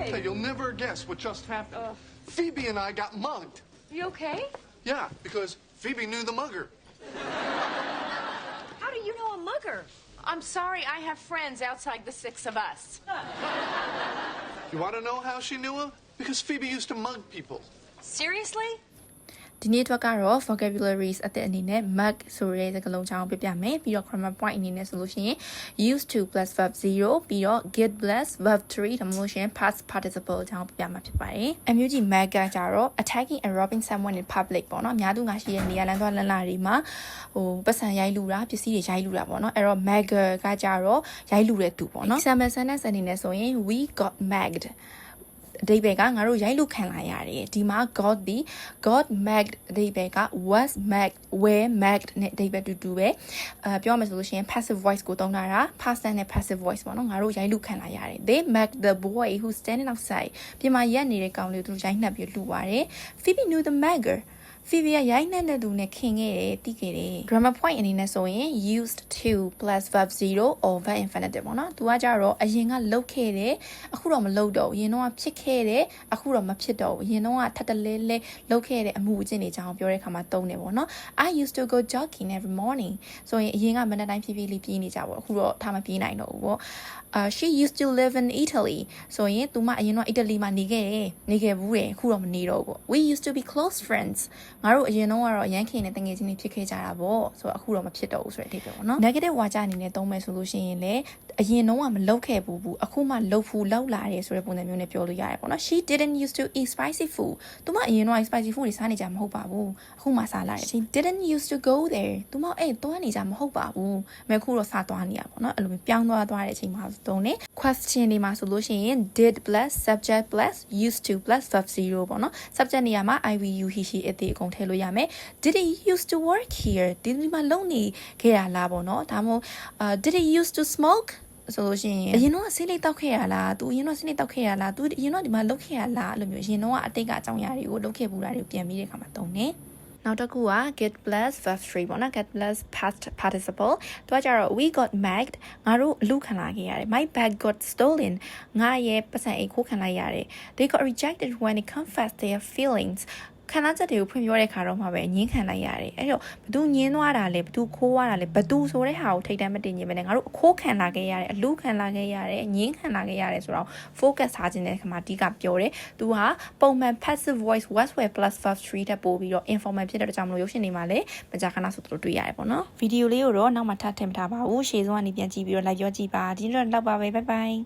Hey, you'll never guess what just happened. Phoebe and I got mugged. You okay? Yeah, because Phoebe knew the mugger. How do you know a mugger? I'm sorry, I have friends outside the six of us. You want to know how she knew him? Because Phoebe used to mug people. Seriously? ဒီနေ့အတွက်ကတော့ vocabularies အသစ်အနေနဲ့ mug ဆိုတဲ့စကားလုံးကြောင်းပြပြမယ်ပြီးတော့ grammar point အနေနဲ့ဆိုလို့ရှိရင် used to plus verb 0ပြီးတော့ get plus verb 3ဒါမှမဟုတ်ရှင် past participle ကြောင်းပြပြမှာဖြစ်ပါတယ်အမျိုးကြီး mug ကကြတော့ attacking and robbing someone in public ပေါ့နော်အများသူငါရှိတဲ့နေရာလမ်းသွားလမ်းလာတွေမှာပတ်စံရိုက်လူတာပစ္စည်းတွေရိုက်လူတာပေါ့နော်အဲ့တော့ mug ကကြတော့ရိုက်လူတဲ့သူပေါ့နော် example sentence အနေနဲ့ဆိုရင် we got muggedအဓိပ္ပာယ်ကငါတို့ရိုက်လို့ခံလာရတယ်ဒီမှာ got mugged အဓိပ္ပာယ်က was mugged were mugged နဲ့အဓိပ္ပာယ်တူပဲပြောရမယ်ဆိုလို့ရှိရင် passive voice ကိုသုံးတာ past tense နဲ့ passive voice ပေါ့နော်ငါတို့ရိုက်လို့ခံလာရတယ် they mugged the boy who standing outside ပြင်မှာရက်နေတဲ့ကောင်လေးကိုသူတို့ရိုက်နှက်ပြီးလူပါတယ် Phoebe knew the mugger Phoebe ကရိုက်နှက်တဲ့သူနဲ့ခင်ခဲ့တယ်တိခဲ့တယ် grammar point အနေနဲ့ဆိုရင် used to plus verb 0 or verb infinitive ပေါ့နော်သူကကြတော့အရင်ကလုပ်ခဲ့တယ်အခုတော့မလုပ်တော့ဘူးအရင်တော့ဖြစ်ခဲ့တယ်အခုတော့မဖြစ်တော့ဘူးအရင်တော့ထပ်တလဲလဲလုပ်ခဲ့တဲ့အမှုအကျင့်တွေကြောင်းပြောတဲ့အခါမှာသုံးတယ်ပေါ့နော် I used to go jogging every morning ဆိုရင်အရင်ကမနက်တိုင်းဖြည်းဖြည်းလေးပြေးနေကြပေါ့အခုတော့ထားမပြေးနိုင်တော့ဘူးပေါ့she used to live in Italy ဆိုရင်သူမအရင်တော့အီတလီမှာနေခဲ့ဘူးတယ်အခုတော့မနေတော့ဘူးပေါ့ we used to be close friends ငါတို့အရင်တော့ကတော့အရန်ခင်နဲ့တငယ်ချင်းတွေဖြစ်ခဲ့ကြတာပေါ့ဆိုတော့အခုတော့မဖြစ်တော့ဘူးဆိုတဲ့အဓိပ္ပာယ်ပေါ့နော် negative ဝါကျအနေနဲ့သုံးမယ်ဆိုလို့ရှိရင်လည်းအရင်တော့ကမလုပ်ခဲ့ဘူးအခုမှလုပ်လာတယ်ဆိုတဲ့ပုံစံမျိုးနဲ့ပြောလို့ရတယ်ပေါ့နော် she didn't used to eat spicy food သူမအရင်တော့ spicy food တွေစားနေကြမဟုတ်ပါဘူးအခုမှစားလာတယ် she didn't used to go there သူမသွားနေကြမဟုတ်ပါဘူးမဲခုတော့စားသွားနေရပေါ့နော်အဲ့လိုမျိုးပြောင်းသွားတဲ့အချိန်မှာသုံးတယ် question တွေမှာဆိုလို့ရှိရင် did plus subject plus used to plus verb 0ပေါ့နော် subject နေရာမှာ I will you he she it they အကုန်ထည့်လို့ရမယ် did he used to work here ဒီမှာလုံးနေခဲ့ရလားပေါ့နော်ဒါမှမဟုတ် did he used to smoke ဆိုလို့ရှိရင်အရင်တော့ဆေးလိပ်တောက်ခဲ့ရလားသူအရင်တော့ဆေးလိပ်တောက်ခဲ့ရလားသူအရင်တော့ဒီမှာလုပ်ခဲ့ရလားအဲ့လိုမျိုးအရင်တော့အတိတ်ကအကြောင်းအရာတွေကိုလုပ်ခဲ့ပူတာတွေကိုပြန်ပြီးတဲ့အခါမှာသုံးတယ်နောက်တစ်ခုက get plus verb 3ပေါ့နော် get plus past participle သူကကြတော့ we got mugged ငါတို့အလူခံလာခဲ့ရတယ် my bag got stolen ငါရဲ့ပတ်စံအိတ်ခိုးခံလိုက်ရတယ် they got rejected when they confessed their feelings ခံစားချက်တွေကိုဖွင့်ပြောတဲ့ခါတော့မှပဲငင်းခံလိုက်ရတယ်အဲ့တော့ဘသူငင်းသွားတာလဲဘသူခိုးသွားတာလဲဘသူဆိုတဲ့ဟာကိုထိတ်တမ်းမတင်ညင်ပဲနဲ့ငါတို့အခိုးခံလာခဲ့ရတယ်အလူခံလာခဲ့ရတယ်ငင်းခံလာခဲ့ရတယ်ဆိုတော့ focus ထားခြင်းတဲ့ခါမှာအဓိကပြောတယ်သူဟာပုံမှန် passive voice was were plus verb 3တက်ပို့ပြီးတော့ informal ဖြစ်တဲ့အတွက်ကြောင့်မလို့ရုပ်ရှင်တွေမှာလည်းမကြာခဏဆိုတို့တွေ့ရတယ်ပေါ့နော်ဗီဒီယိုလေးကိုတော့နောက်မှထပ်ထည့်မထားပါဘူးရှေ့ဆုံးကနေပြန်ကြည့်ပြီးတော့ like ပြောကြည့်ပါဒီနေ့တော့လောက်ပါပဲ bye bye